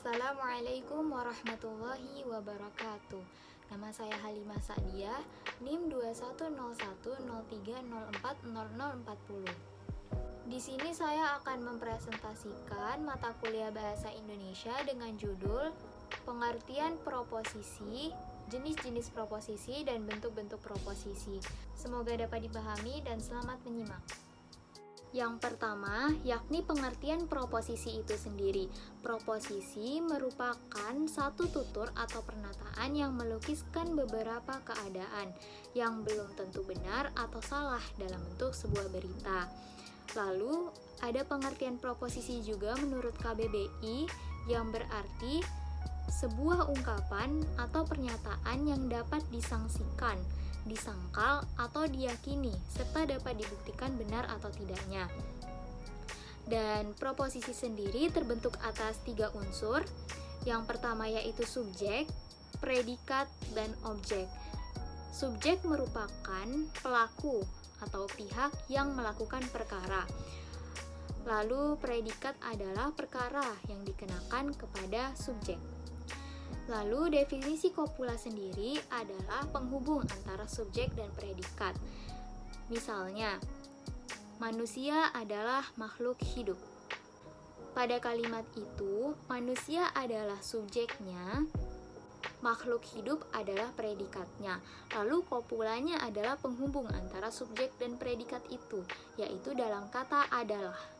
Assalamualaikum warahmatullahi wabarakatuh. Nama saya Halimah Sa'diah, NIM 210103040040. Di sini saya akan mempresentasikan mata kuliah Bahasa Indonesia dengan judul Pengertian Proposisi, Jenis-jenis proposisi dan bentuk-bentuk proposisi. Semoga dapat dipahami dan selamat menyimak. Yang pertama, yakni pengertian proposisi itu sendiri. Proposisi merupakan satu tutur atau pernyataan yang melukiskan beberapa keadaan yang belum tentu benar atau salah dalam bentuk sebuah berita. Lalu, ada pengertian proposisi juga menurut KBBI yang berarti sebuah ungkapan atau pernyataan yang dapat disangsikan, disangkal, atau diyakini, serta dapat dibuktikan benar atau tidaknya. Dan proposisi sendiri terbentuk atas 3 unsur. Yang pertama yaitu subjek, predikat, dan objek. Subjek merupakan pelaku atau pihak yang melakukan perkara. Lalu predikat adalah perkara yang dikenakan kepada subjek. Lalu definisi kopula sendiri adalah penghubung antara subjek dan predikat. Misalnya, manusia adalah makhluk hidup. Pada kalimat itu, manusia adalah subjeknya, makhluk hidup adalah predikatnya. Lalu kopulanya adalah penghubung antara subjek dan predikat itu, yaitu dalam kata adalah.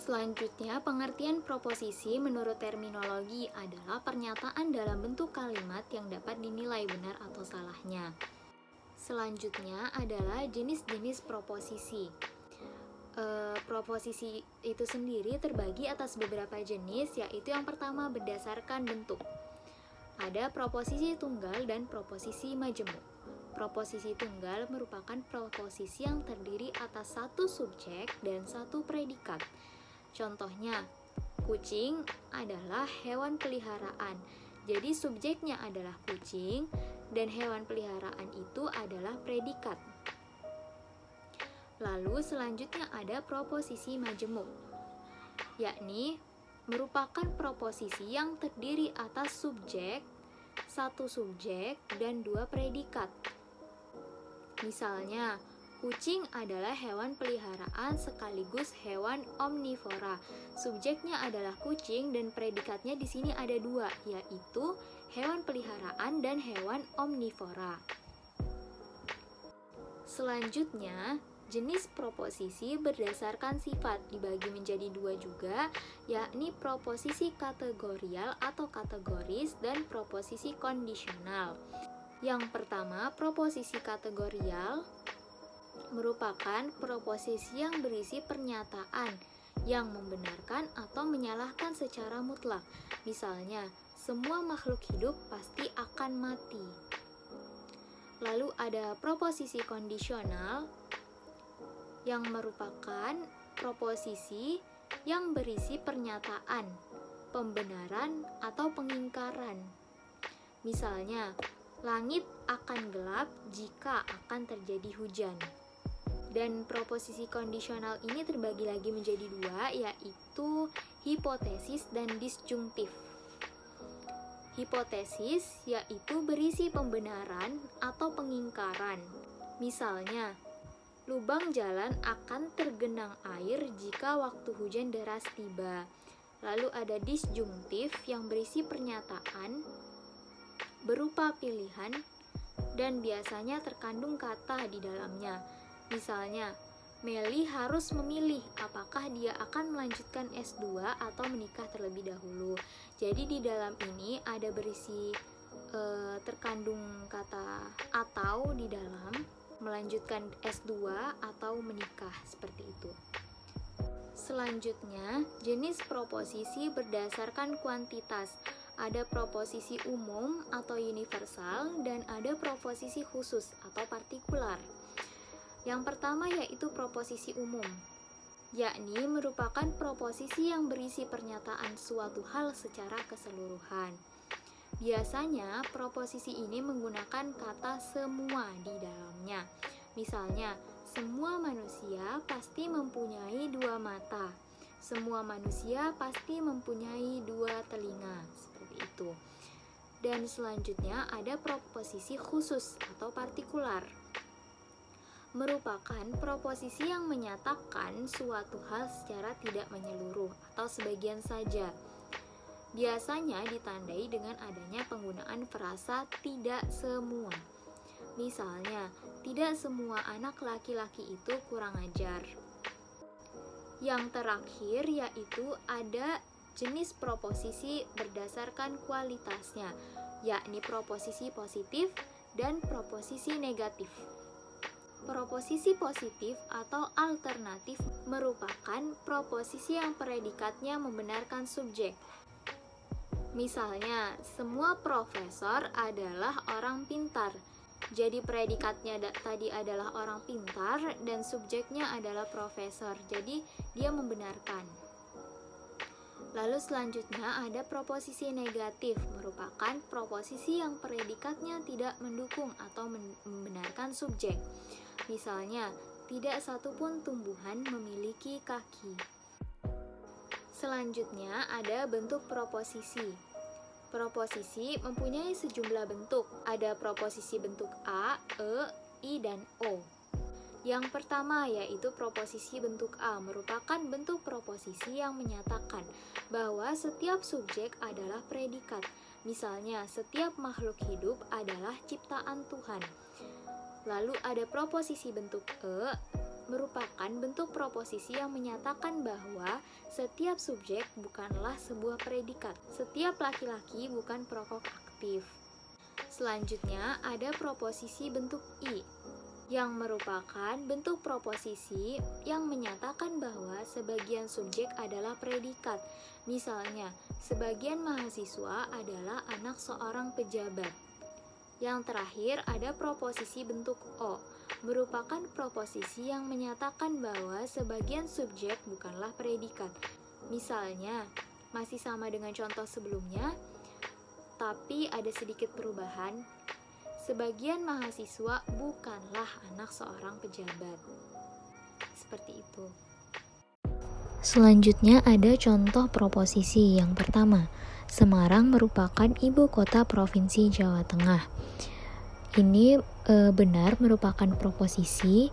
Selanjutnya, pengertian proposisi menurut terminologi adalah pernyataan dalam bentuk kalimat yang dapat dinilai benar atau salahnya. Selanjutnya adalah jenis-jenis proposisi. Proposisi itu sendiri terbagi atas beberapa jenis, yaitu yang pertama berdasarkan bentuk. Ada proposisi tunggal dan proposisi majemuk. Proposisi tunggal merupakan proposisi yang terdiri atas satu subjek dan satu predikat. Contohnya, kucing adalah hewan peliharaan. Jadi subjeknya adalah kucing dan hewan peliharaan itu adalah predikat. Lalu selanjutnya ada proposisi majemuk, yakni merupakan proposisi yang terdiri atas subjek, satu subjek, dan 2 predikat. Misalnya, kucing adalah hewan peliharaan sekaligus hewan omnivora. Subjeknya adalah kucing dan predikatnya di sini ada 2, yaitu hewan peliharaan dan hewan omnivora. Selanjutnya, jenis proposisi berdasarkan sifat dibagi menjadi 2 juga, yakni proposisi kategorial atau kategoris dan proposisi kondisional. Yang pertama, proposisi kategorial merupakan proposisi yang berisi pernyataan yang membenarkan atau menyalahkan secara mutlak. Misalnya, semua makhluk hidup pasti akan mati. Lalu ada proposisi kondisional yang merupakan proposisi yang berisi pernyataan, pembenaran, atau pengingkaran. Misalnya, langit akan gelap jika akan terjadi hujan. Dan proposisi kondisional ini terbagi lagi menjadi 2, yaitu hipotesis dan disjungtif. Hipotesis yaitu berisi pembenaran atau pengingkaran. Misalnya, lubang jalan akan tergenang air jika waktu hujan deras tiba. Lalu ada disjungtif yang berisi pernyataan berupa pilihan dan biasanya terkandung kata di dalamnya. Misalnya, Meli harus memilih apakah dia akan melanjutkan S2 atau menikah terlebih dahulu. Jadi di dalam ini ada berisi terkandung kata atau di dalam melanjutkan S2 atau menikah, seperti itu. Selanjutnya, jenis proposisi berdasarkan kuantitas. Ada proposisi umum atau universal dan ada proposisi khusus atau partikular. Yang pertama yaitu proposisi umum, yakni merupakan proposisi yang berisi pernyataan suatu hal secara keseluruhan. Biasanya proposisi ini menggunakan kata semua di dalamnya. Misalnya, semua manusia pasti mempunyai 2 mata. Semua manusia pasti mempunyai 2 telinga, seperti itu. Dan selanjutnya ada proposisi khusus atau partikular. Merupakan proposisi yang menyatakan suatu hal secara tidak menyeluruh atau sebagian saja. Biasanya ditandai dengan adanya penggunaan frasa tidak semua. Misalnya, tidak semua anak laki-laki itu kurang ajar. Yang terakhir yaitu ada jenis proposisi berdasarkan kualitasnya, yakni proposisi positif dan proposisi negatif. Proposisi positif atau alternatif merupakan proposisi yang predikatnya membenarkan subjek. Misalnya, semua profesor adalah orang pintar. Jadi predikatnya tadi adalah orang pintar dan subjeknya adalah profesor. Jadi dia membenarkan. Lalu selanjutnya ada proposisi negatif, merupakan proposisi yang predikatnya tidak mendukung atau membenarkan subjek. Misalnya, tidak satupun tumbuhan memiliki kaki. Selanjutnya ada bentuk proposisi. Proposisi mempunyai sejumlah bentuk. Ada proposisi bentuk A, E, I, dan O. Yang pertama yaitu proposisi bentuk A, merupakan bentuk proposisi yang menyatakan bahwa setiap subjek adalah predikat. Misalnya, setiap makhluk hidup adalah ciptaan Tuhan. Lalu ada proposisi bentuk E, merupakan bentuk proposisi yang menyatakan bahwa setiap subjek bukanlah sebuah predikat. Setiap laki-laki bukan prokok aktif. Selanjutnya ada proposisi bentuk I, yang merupakan bentuk proposisi yang menyatakan bahwa sebagian subjek adalah predikat. Misalnya, sebagian mahasiswa adalah anak seorang pejabat. Yang terakhir ada proposisi bentuk O, merupakan proposisi yang menyatakan bahwa sebagian subjek bukanlah predikat. Misalnya, masih sama dengan contoh sebelumnya, tapi ada sedikit perubahan. Sebagian mahasiswa bukanlah anak seorang pejabat. Seperti itu. Selanjutnya ada contoh proposisi. Yang pertama, Semarang merupakan ibu kota Provinsi Jawa Tengah. Ini benar merupakan proposisi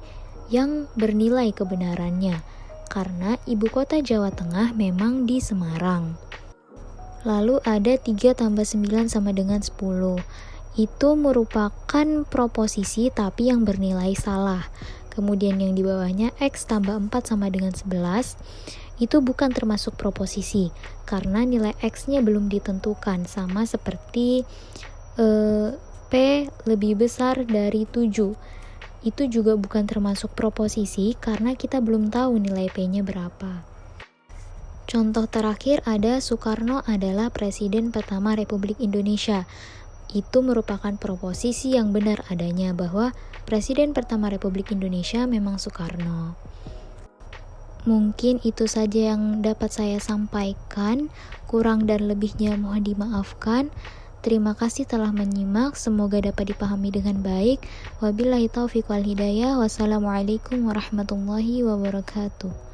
yang bernilai kebenarannya karena ibu kota Jawa Tengah memang di Semarang. Lalu ada 3 tambah 9 sama dengan 10. Itu merupakan proposisi tapi yang bernilai salah. Kemudian yang di bawahnya X tambah 4 sama dengan 11. Itu bukan termasuk proposisi karena nilai X-nya belum ditentukan, sama seperti P lebih besar dari 7. Itu juga bukan termasuk proposisi karena kita belum tahu nilai P-nya berapa. Contoh terakhir ada Soekarno adalah Presiden pertama Republik Indonesia. Itu merupakan proposisi yang benar adanya bahwa Presiden pertama Republik Indonesia memang Soekarno. Mungkin itu saja yang dapat saya sampaikan, kurang dan lebihnya mohon dimaafkan. Terima kasih telah menyimak, semoga dapat dipahami dengan baik. Wabillahi taufiq wal hidayah. Wassalamualaikum warahmatullahi wabarakatuh.